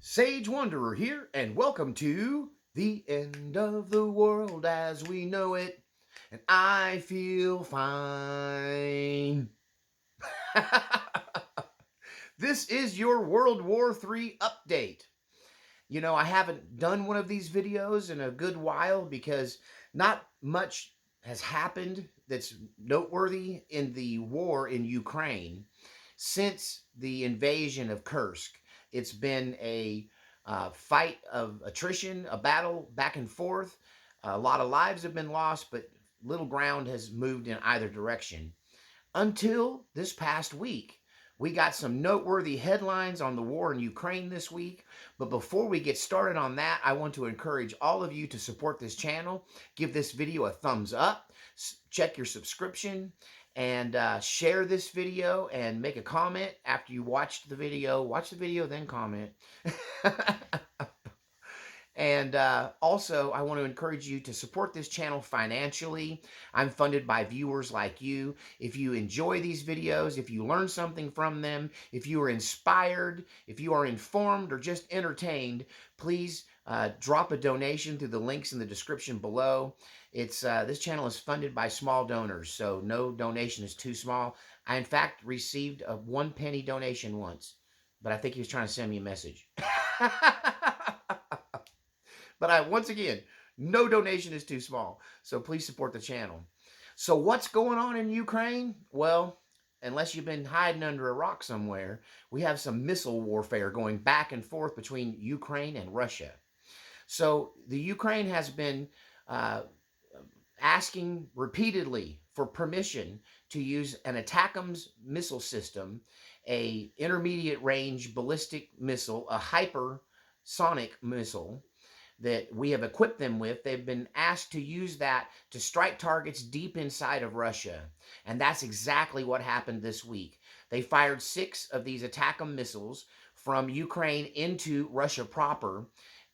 Sage Wanderer here, and welcome to the end of the world as we know it, and I feel fine. This is your World War III update. You know, I haven't done one of these videos in a good while because not much has happened that's noteworthy in the war in Ukraine since the invasion of Kursk. It's been a fight of attrition, a battle back and forth. A lot of lives have been lost, but little ground has moved in either direction until this past week. We got some noteworthy headlines on the war in Ukraine this week. But before we get started on that, I want to encourage all of you to support this channel. Give this video a thumbs up, check your subscription, and share this video and make a comment after you watch the video. Watch the video, then comment. And also, I want to encourage you to support this channel financially. I'm funded by viewers like you. If you enjoy these videos, if you learn something from them, if you are inspired, if you are informed or just entertained, please drop a donation through the links in the description below. This channel is funded by small donors, so no donation is too small. I, in fact, received a 1 penny donation once, but I think he was trying to send me a message. But once again, no donation is too small. So please support the channel. So what's going on in Ukraine? Well, unless you've been hiding under a rock somewhere, we have some missile warfare going back and forth between Ukraine and Russia. So the Ukraine has been asking repeatedly for permission to use an ATACMS missile system, a intermediate range ballistic missile, a hypersonic missile, that we have equipped them with. They've been asked to use that to strike targets deep inside of Russia. And that's exactly what happened this week. They fired 6 of these ATACMS missiles from Ukraine into Russia proper.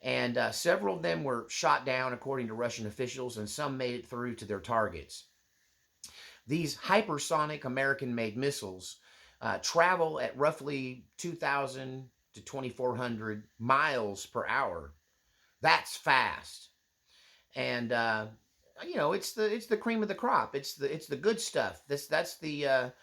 And several of them were shot down, according to Russian officials, and some made it through to their targets. These hypersonic American-made missiles travel at roughly 2,000 to 2,400 miles per hour. That's fast, and you know, it's the cream of the crop. It's the good stuff. That's the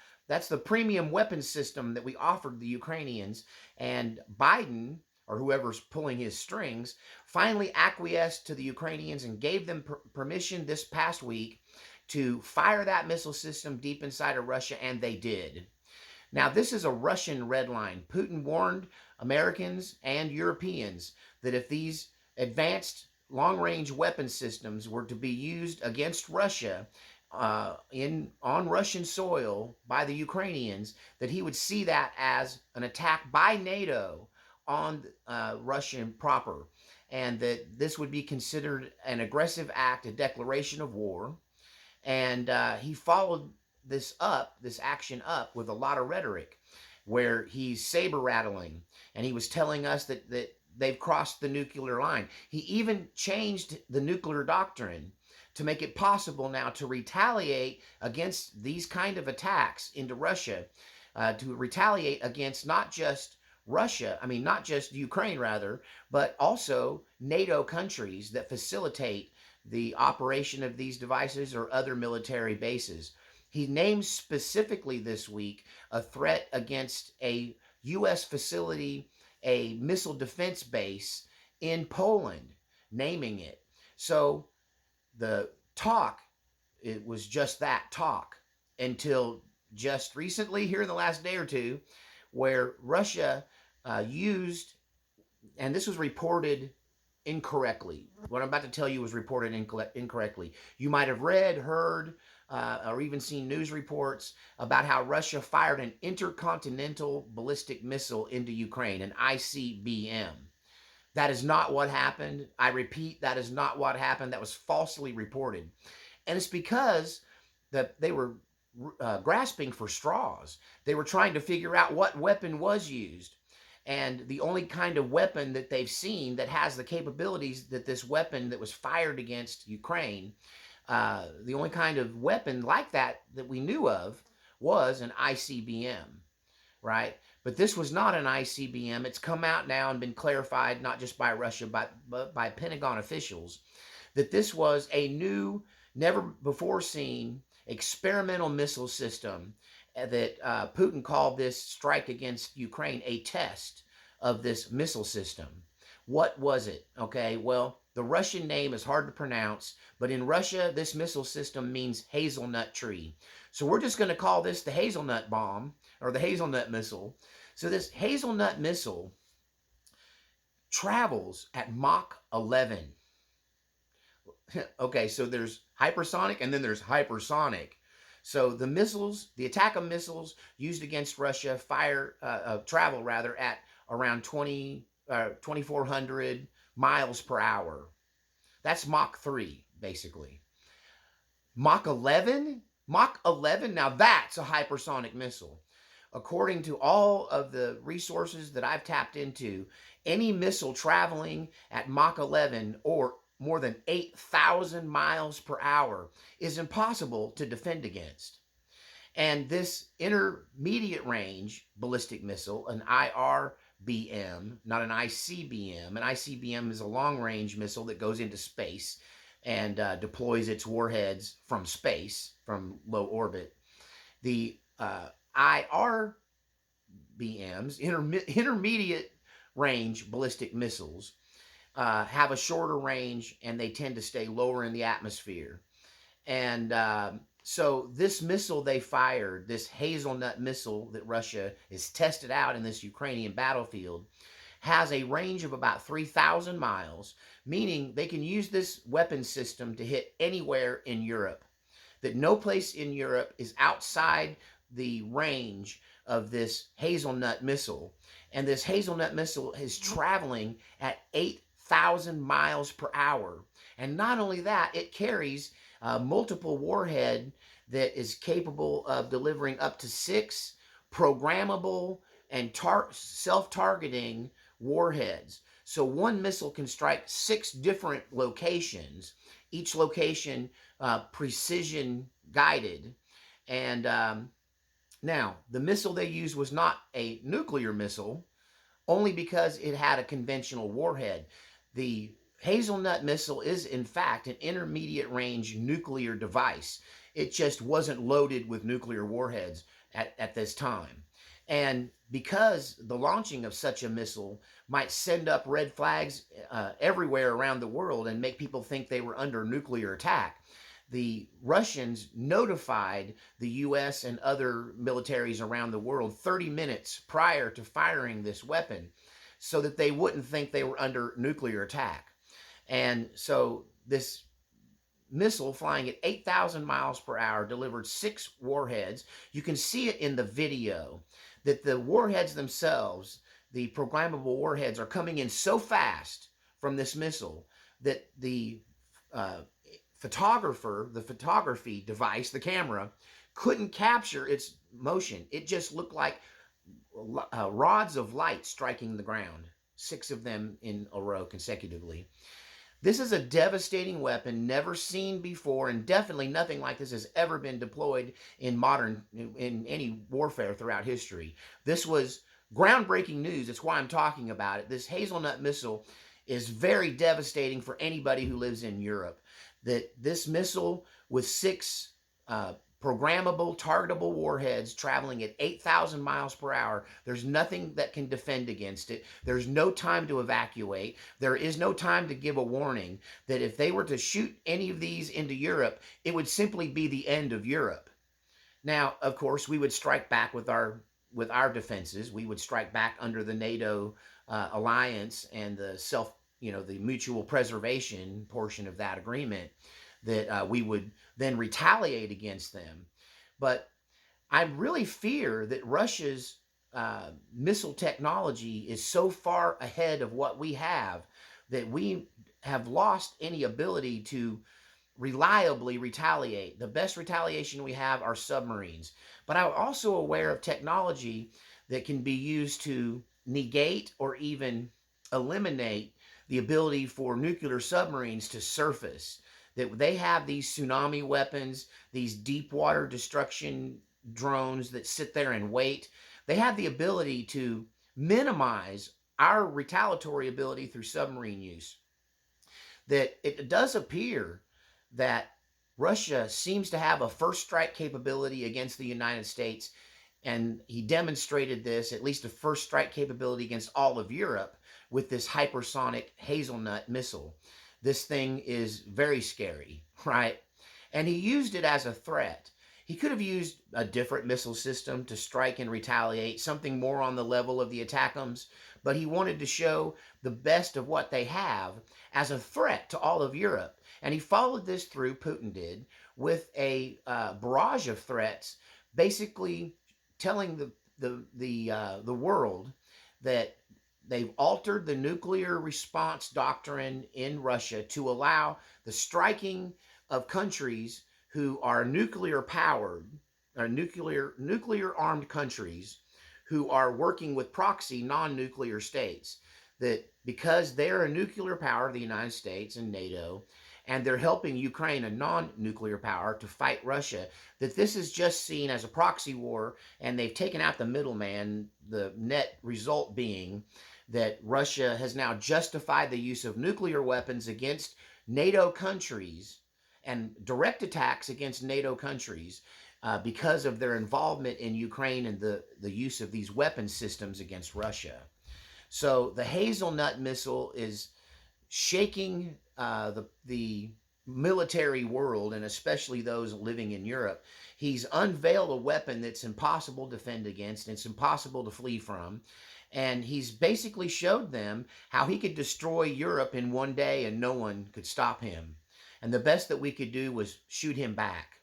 premium weapon system that we offered the Ukrainians. And Biden, or whoever's pulling his strings, finally acquiesced to the Ukrainians and gave them permission this past week to fire that missile system deep inside of Russia, and they did. Now, this is a Russian red line. Putin warned Americans and Europeans that if these advanced long-range weapon systems were to be used against Russia on Russian soil by the Ukrainians, that he would see that as an attack by NATO on Russia proper, and that this would be considered an aggressive act, a declaration of war. And he followed this action up with a lot of rhetoric, where he's saber rattling, and he was telling us that they've crossed the nuclear line. He even changed the nuclear doctrine to make it possible now to retaliate against these kind of attacks into Russia, to retaliate against not just not just Ukraine rather, but also NATO countries that facilitate the operation of these devices or other military bases. He named specifically this week a threat against a U.S. facility, a missile defense base in Poland, naming it. So the talk, it was just that, talk, until just recently, here in the last day or two, where Russia used, and this was reported incorrectly. What I'm about to tell you was reported incorrectly. You might have read, heard, or even seen news reports about how Russia fired an intercontinental ballistic missile into Ukraine, an ICBM. That is not what happened. I repeat, that is not what happened. That was falsely reported. And it's because they were grasping for straws. They were trying to figure out what weapon was used. And the only kind of weapon that they've seen that has the capabilities that this weapon that was fired against Ukraine, the only kind of weapon like that we knew of was an ICBM, right? But this was not an ICBM. It's come out now and been clarified, not just by Russia, but by Pentagon officials, that this was a new, never before seen experimental missile system that Putin called this strike against Ukraine a test of this missile system. What was it? Okay, well, the Russian name is hard to pronounce, but in Russia, this missile system means hazelnut tree. So we're just going to call this the hazelnut bomb or the hazelnut missile. So this hazelnut missile travels at Mach 11. Okay, so there's hypersonic and then there's hypersonic. So the missiles, the ATACMS missiles used against Russia travel rather at around 2,400 miles per hour. That's Mach 3, basically. Mach 11? Mach 11? Now that's a hypersonic missile. According to all of the resources that I've tapped into, any missile traveling at Mach 11 or more than 8,000 miles per hour is impossible to defend against. And this intermediate range ballistic missile, an IRBM, not an ICBM. An ICBM is a long range missile that goes into space and deploys its warheads from space, from low orbit. The IRBMs, intermediate range ballistic missiles, have a shorter range and they tend to stay lower in the atmosphere. And so this missile they fired, this hazelnut missile that Russia has tested out in this Ukrainian battlefield, has a range of about 3,000 miles, meaning they can use this weapon system to hit anywhere in Europe. That no place in Europe is outside the range of this hazelnut missile. And this hazelnut missile is traveling at 8,000 miles per hour. And not only that, it carries multiple warhead that is capable of delivering up to 6 programmable and self-targeting warheads. So one missile can strike 6 different locations, each location precision guided. And now, the missile they used was not a nuclear missile, only because it had a conventional warhead. The hazelnut missile is, in fact, an intermediate range nuclear device. It just wasn't loaded with nuclear warheads at this time. And because the launching of such a missile might send up red flags everywhere around the world and make people think they were under nuclear attack, the Russians notified the U.S. and other militaries around the world 30 minutes prior to firing this weapon so that they wouldn't think they were under nuclear attack. And so this missile flying at 8,000 miles per hour delivered 6 warheads. You can see it in the video that the warheads themselves, the programmable warheads, are coming in so fast from this missile that the photography device, the camera, couldn't capture its motion. It just looked like rods of light striking the ground, 6 of them in a row consecutively. This is a devastating weapon, never seen before, and definitely nothing like this has ever been deployed in any warfare throughout history. This was groundbreaking news. That's why I'm talking about it. This hazelnut missile is very devastating for anybody who lives in Europe. That this missile with 6 programmable, targetable warheads traveling at 8,000 miles per hour, there's nothing that can defend against it. There's no time to evacuate. There is no time to give a warning that if they were to shoot any of these into Europe, it would simply be the end of Europe. Now, of course, we would strike back with our defenses. We would strike back under the NATO alliance and the the mutual preservation portion of that agreement, that we would then retaliate against them. But I really fear that Russia's missile technology is so far ahead of what we have that we have lost any ability to reliably retaliate. The best retaliation we have are submarines. But I'm also aware of technology that can be used to negate or even eliminate the ability for nuclear submarines to surface. That they have these tsunami weapons, these deep water destruction drones that sit there and wait. They have the ability to minimize our retaliatory ability through submarine use. That it does appear that Russia seems to have a first strike capability against the United States, and he demonstrated this, at least a first strike capability against all of Europe with this hypersonic hazelnut missile. This thing is very scary, right? And he used it as a threat. He could have used a different missile system to strike and retaliate, something more on the level of the ATACMS, but he wanted to show the best of what they have as a threat to all of Europe. And he followed this through, Putin did, with a barrage of threats, basically telling the world that they've altered the nuclear response doctrine in Russia to allow the striking of countries who are nuclear powered, or nuclear armed countries who are working with proxy non-nuclear states. That because they're a nuclear power, the United States and NATO, and they're helping Ukraine, a non-nuclear power, to fight Russia, that this is just seen as a proxy war, and they've taken out the middleman, the net result being that Russia has now justified the use of nuclear weapons against NATO countries and direct attacks against NATO countries because of their involvement in Ukraine and the use of these weapon systems against Russia. So the hazelnut missile is shaking the military world, and especially those living in Europe. He's unveiled a weapon that's impossible to defend against, it's impossible to flee from. And he's basically showed them how he could destroy Europe in one day and no one could stop him. And the best that we could do was shoot him back,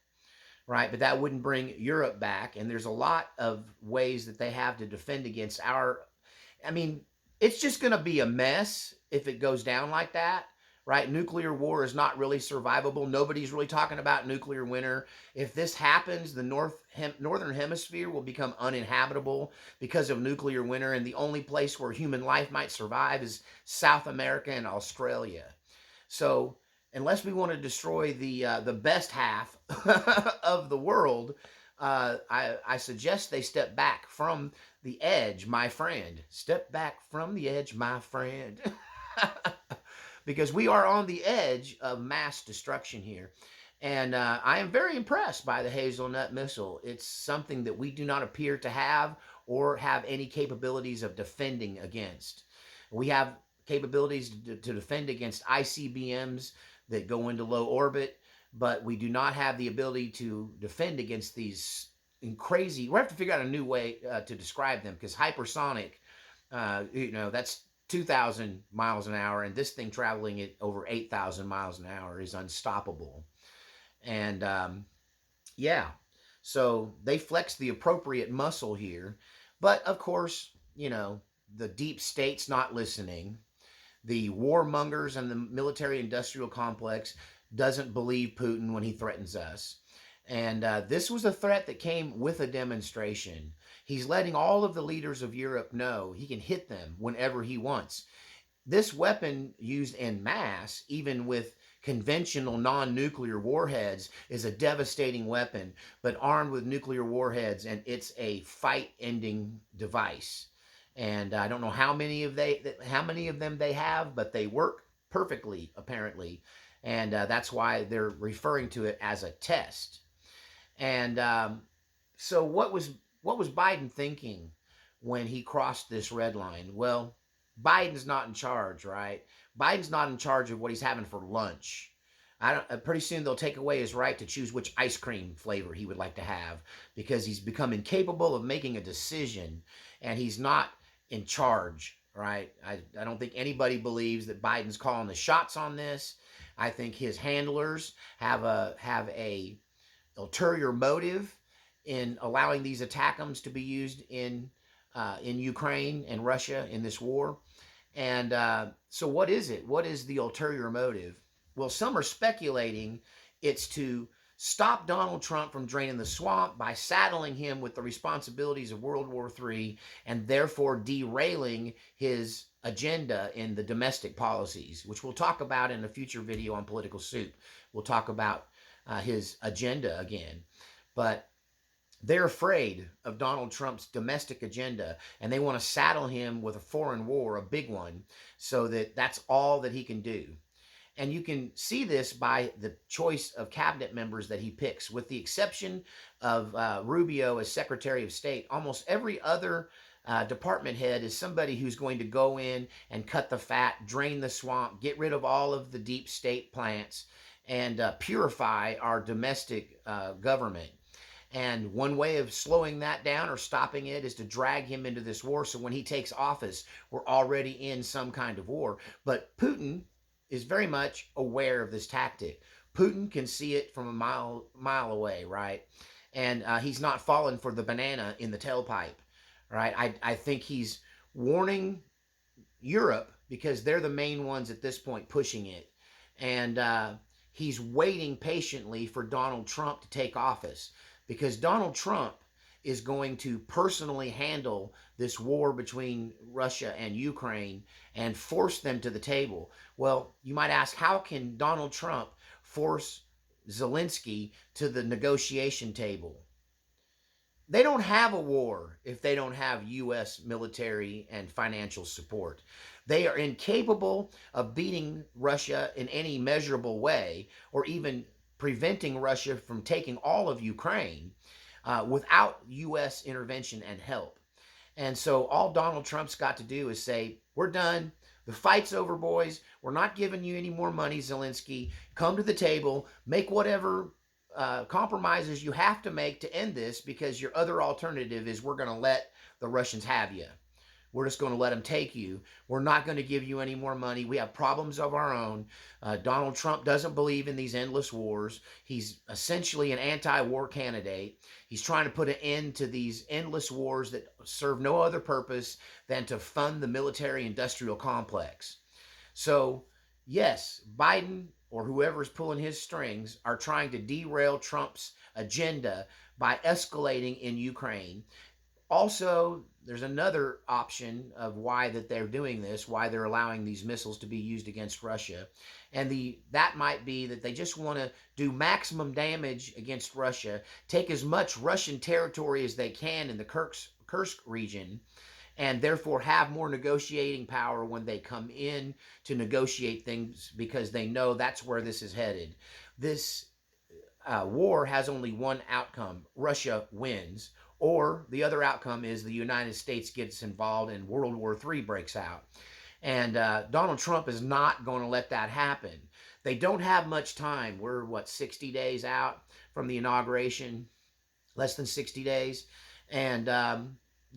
right? But that wouldn't bring Europe back. And there's a lot of ways that they have to defend against our, I mean, it's just going to be a mess if it goes down like that, right? Nuclear war is not really survivable. Nobody's really talking about nuclear winter. If this happens, the northern hemisphere will become uninhabitable because of nuclear winter, and the only place where human life might survive is South America and Australia. So unless we want to destroy the best half of the world, I suggest they step back from the edge, my friend. Step back from the edge, my friend. Because we are on the edge of mass destruction here. And I am very impressed by the hazelnut missile. It's something that we do not appear to have or have any capabilities of defending against. We have capabilities to defend against ICBMs that go into low orbit, but we do not have the ability to defend against these crazy. We have to figure out a new way to describe them, because hypersonic, that's 2,000 miles an hour, and this thing traveling at over 8,000 miles an hour is unstoppable. And yeah, so they flex the appropriate muscle here, but of course, the deep state's not listening. The warmongers and the military-industrial complex doesn't believe Putin when he threatens us. And this was a threat that came with a demonstration. He's letting all of the leaders of Europe know he can hit them whenever he wants. This weapon used en masse, even with conventional non-nuclear warheads, is a devastating weapon, but armed with nuclear warheads, and it's a fight-ending device. And I don't know how many of them they have, but they work perfectly, apparently. And that's why they're referring to it as a test. And so what was Biden thinking when he crossed this red line? Well, Biden's not in charge, right? Biden's not in charge of what he's having for lunch. Pretty soon they'll take away his right to choose which ice cream flavor he would like to have, because he's become incapable of making a decision, and he's not in charge, right? I don't think anybody believes that Biden's calling the shots on this. I think his handlers have a ulterior motive in allowing these ATACMS to be used in Ukraine and Russia in this war. And so what is it? What is the ulterior motive? Well, some are speculating it's to stop Donald Trump from draining the swamp by saddling him with the responsibilities of World War III, and therefore derailing his agenda in the domestic policies, which we'll talk about in a future video on Political Soup. We'll talk about his agenda again. But They're afraid of Donald Trump's domestic agenda, and they want to saddle him with a foreign war, a big one, so that that's all that he can do. And you can see this by the choice of cabinet members that he picks. With the exception of Rubio as Secretary of State, almost every other department head is somebody who's going to go in and cut the fat, drain the swamp, get rid of all of the deep state plants, and purify our domestic government. And one way of slowing that down or stopping it is to drag him into this war. So when he takes office, we're already in some kind of war. But Putin is very much aware of this tactic. Putin can see it from a mile away, right? And he's not falling for the banana in the tailpipe, right? I think he's warning Europe because they're the main ones at this point pushing it. And he's waiting patiently for Donald Trump to take office because Donald Trump is going to personally handle this war between Russia and Ukraine and force them to the table. Well, you might ask, how can Donald Trump force Zelensky to the negotiation table? They don't have a war if they don't have U.S. military and financial support. They are incapable of beating Russia in any measurable way or even preventing Russia from taking all of Ukraine without U.S. intervention and help. And so all Donald Trump's got to do is say, we're done. The fight's over, boys. We're not giving you any more money, Zelensky. Come to the table. Make whatever compromises you have to make to end this, because your other alternative is we're going to let the Russians have you. We're just going to let them take you. We're not going to give you any more money. We have problems of our own. Donald Trump doesn't believe in these endless wars. He's essentially an anti-war candidate. He's trying to put an end to these endless wars that serve no other purpose than to fund the military-industrial complex. So, yes, Biden or whoever's pulling his strings are trying to derail Trump's agenda by escalating in Ukraine. Also, there's another option of why that they're doing this, why they're allowing these missiles to be used against Russia. And that might be that they just want to do maximum damage against Russia, take as much Russian territory as they can in the Kursk region, and therefore have more negotiating power when they come in to negotiate things, because they know that's where this is headed. This war has only one outcome: Russia wins. Or the other outcome is the United States gets involved and World War III breaks out. And Donald Trump is not going to let that happen. They don't have much time. We're, 60 days out from the inauguration? Less than 60 days. And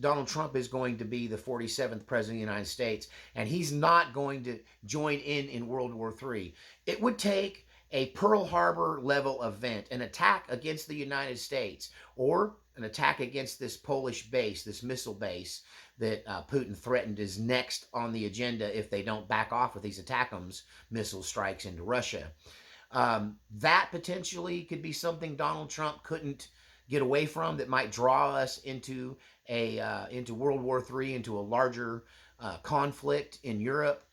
Donald Trump is going to be the 47th president of the United States. And he's not going to join in World War III. It would take a Pearl Harbor level event, an attack against the United States, or an attack against this Polish base, this missile base that Putin threatened is next on the agenda if they don't back off with these ATACMS missile strikes into Russia. That potentially could be something Donald Trump couldn't get away from, that might draw us into World War III, into a larger conflict in Europe.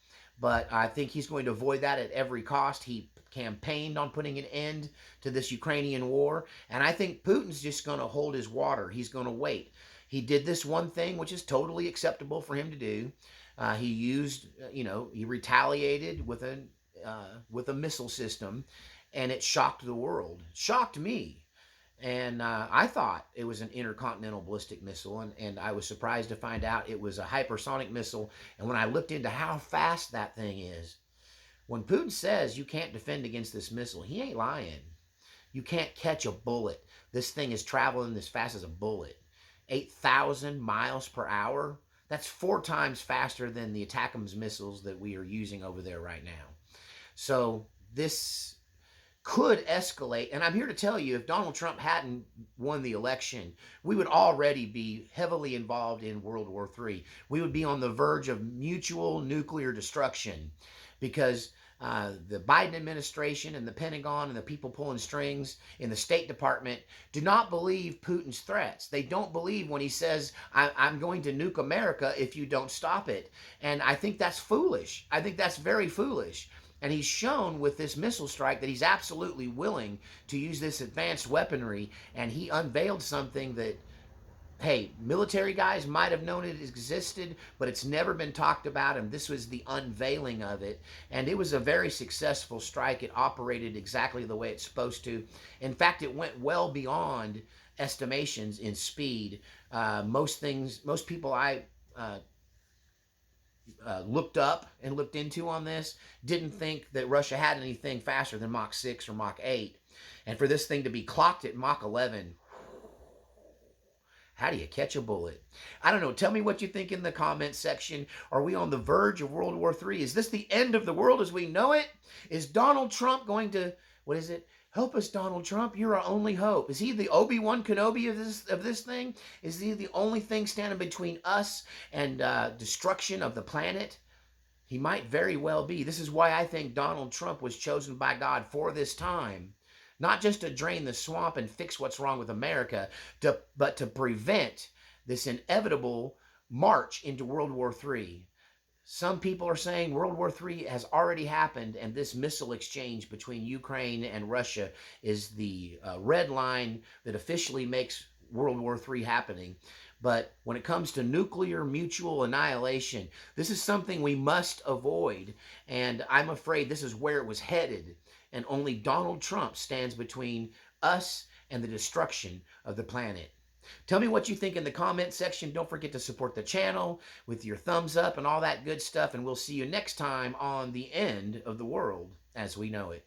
But I think he's going to avoid that at every cost. He campaigned on putting an end to this Ukrainian war, and I think Putin's just going to hold his water. He's going to wait. He did this one thing, which is totally acceptable for him to do. He used, he retaliated with a missile system, and it shocked the world. It shocked me. And I thought it was an intercontinental ballistic missile, and I was surprised to find out it was a hypersonic missile. And when I looked into how fast that thing is, when Putin says you can't defend against this missile, he ain't lying. You can't catch a bullet. This thing is traveling as fast as a bullet. 8,000 miles per hour. That's 4 times faster than the ATACMS missiles that we are using over there right now. So this could escalate. And I'm here to tell you, if Donald Trump hadn't won the election, we would already be heavily involved in World War III. We would be on the verge of mutual nuclear destruction, because the Biden administration and the Pentagon and the people pulling strings in the State Department do not believe Putin's threats. They don't believe when he says, I'm going to nuke America if you don't stop it. And I think that's foolish. I think that's very foolish. And he's shown with this missile strike that he's absolutely willing to use this advanced weaponry. And he unveiled something that, hey, military guys might have known it existed, but it's never been talked about, and this was the unveiling of it. And it was a very successful strike. It operated exactly the way it's supposed to. In fact, it went well beyond estimations in speed. Most people I looked up and looked into on this didn't think that Russia had anything faster than Mach 6 or Mach 8. And for this thing to be clocked at Mach 11, how do you catch a bullet? I don't know. Tell me what you think in the comments section. Are we on the verge of World War III? Is this the end of the world as we know it? Is Donald Trump going to, what is it? Help us, Donald Trump. You're our only hope. Is he the Obi-Wan Kenobi of this thing? Is he the only thing standing between us and destruction of the planet? He might very well be. This is why I think Donald Trump was chosen by God for this time. Not just to drain the swamp and fix what's wrong with America, but to prevent this inevitable march into World War III. Some people are saying World War III has already happened, and this missile exchange between Ukraine and Russia is the red line that officially makes World War III happening. But when it comes to nuclear mutual annihilation, this is something we must avoid. And I'm afraid this is where it was headed. And only Donald Trump stands between us and the destruction of the planet. Tell me what you think in the comment section. Don't forget to support the channel with your thumbs up and all that good stuff. And we'll see you next time on The End of the World as We Know It.